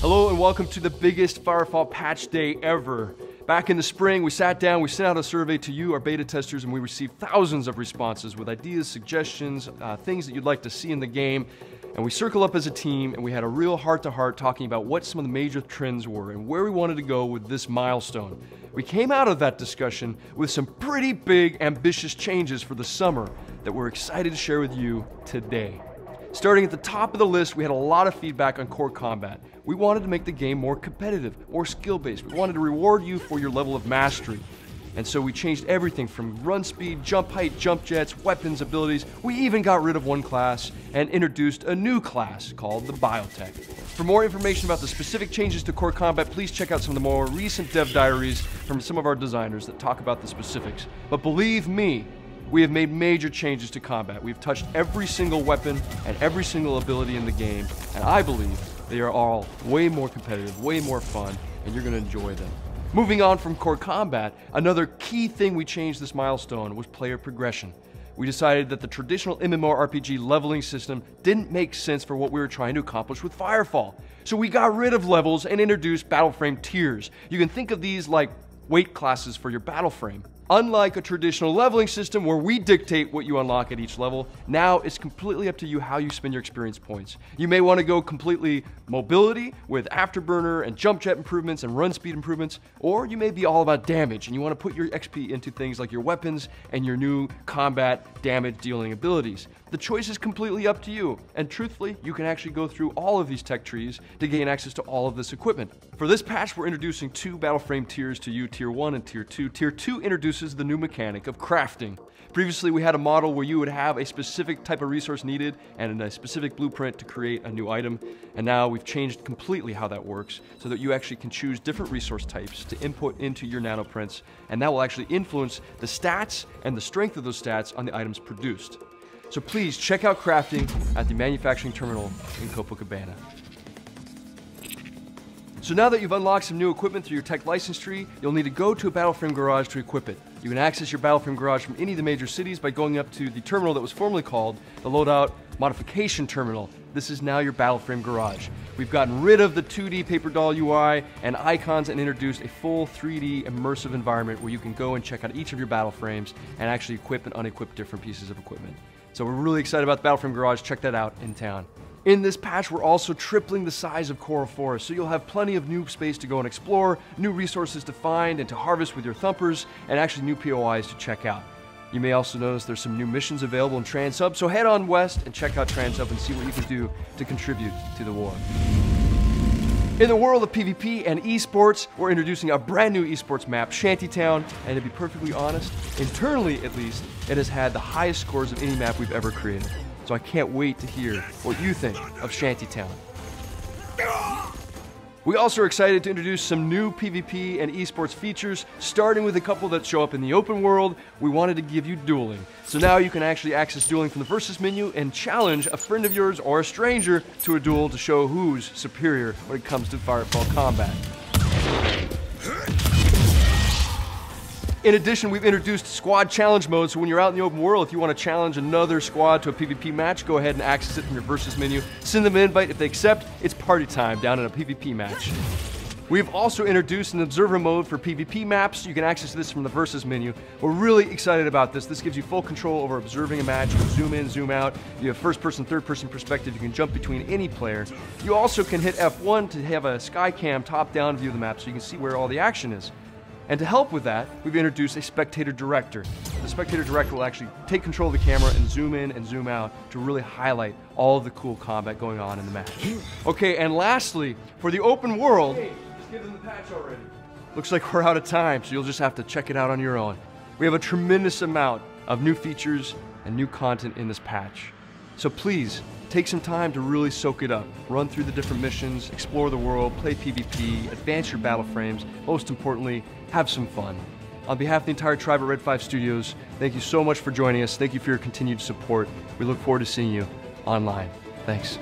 Hello and welcome to the biggest Firefall patch day ever. Back in the spring, we sat down, we sent out a survey to you, our beta testers, and we received thousands of responses with ideas, suggestions, things that you'd like to see in the game. And we circled up as a team and we had a real heart-to-heart talking about what some of the major trends were and where we wanted to go with this milestone. We came out of that discussion with some pretty big, ambitious changes for the summer that we're excited to share with you today. Starting at the top of the list, we had a lot of feedback on core combat. We wanted to make the game more competitive, more skill-based. We wanted to reward you for your level of mastery. And so we changed everything from run speed, jump height, jump jets, weapons, abilities. We even got rid of one class and introduced a new class called the Biotech. For more information about the specific changes to core combat, please check out some of the more recent dev diaries from some of our designers that talk about the specifics. But believe me, we have made major changes to combat. We've touched every single weapon and every single ability in the game, and I believe they are all way more competitive, way more fun, and you're gonna enjoy them. Moving on from core combat, another key thing we changed this milestone was player progression. We decided that the traditional MMORPG leveling system didn't make sense for what we were trying to accomplish with Firefall. So we got rid of levels and introduced battle frame tiers. You can think of these like weight classes for your battle frame. Unlike a traditional leveling system where we dictate what you unlock at each level, now it's completely up to you how you spend your experience points. You may want to go completely mobility with afterburner and jump jet improvements and run speed improvements, or you may be all about damage and you want to put your XP into things like your weapons and your new combat damage dealing abilities. The choice is completely up to you, and truthfully, you can actually go through all of these tech trees to gain access to all of this equipment. For this patch, we're introducing two battle frame tiers to you, Tier 1 and Tier 2. Tier 2 introduces the new mechanic of crafting. Previously, we had a model where you would have a specific type of resource needed and a specific blueprint to create a new item, and now we've changed completely how that works so that you actually can choose different resource types to input into your nanoprints, and that will actually influence the stats and the strength of those stats on the items produced. So please check out crafting at the manufacturing terminal in Copacabana. So now that you've unlocked some new equipment through your tech license tree, you'll need to go to a Battleframe garage to equip it. You can access your Battleframe garage from any of the major cities by going up to the terminal that was formerly called the Loadout Modification Terminal. This is now your Battleframe garage. We've gotten rid of the 2D paper doll UI and icons and introduced a full 3D immersive environment where you can go and check out each of your battle frames and actually equip and unequip different pieces of equipment. So we're really excited about the Battleframe garage. Check that out in town. In this patch, we're also tripling the size of Coral Forest, so you'll have plenty of new space to go and explore, new resources to find and to harvest with your thumpers, and actually new POIs to check out. You may also notice there's some new missions available in TransHub, so head on west and check out TransHub and see what you can do to contribute to the war. In the world of PvP and esports, we're introducing a brand new esports map, Shantytown, and to be perfectly honest, internally at least, it has had the highest scores of any map we've ever created. So I can't wait to hear what you think of Shantytown. We also are excited to introduce some new PvP and esports features, starting with a couple that show up in the open world. We wanted to give you dueling. So now you can actually access dueling from the versus menu and challenge a friend of yours or a stranger to a duel to show who's superior when it comes to Firefall combat. In addition, we've introduced squad challenge mode, so when you're out in the open world, if you want to challenge another squad to a PvP match, go ahead and access it from your versus menu. Send them an invite. If they accept, it's party time down in a PvP match. We've also introduced an observer mode for PvP maps. You can access this from the versus menu. We're really excited about this. This gives you full control over observing a match. You can zoom in, zoom out. You have first-person, third-person perspective. You can jump between any player. You also can hit F1 to have a skycam top-down view of the map so you can see where all the action is. And to help with that, we've introduced a spectator director. The spectator director will actually take control of the camera and zoom in and zoom out to really highlight all of the cool combat going on in the match. Okay, and lastly, for the open world, hey, just give them the patch already. Looks like we're out of time, so you'll just have to check it out on your own. We have a tremendous amount of new features and new content in this patch. So please, take some time to really soak it up. Run through the different missions, explore the world, play PvP, advance your battle frames, most importantly, have some fun. On behalf of the entire tribe at Red 5 Studios, thank you so much for joining us. Thank you for your continued support. We look forward to seeing you online. Thanks.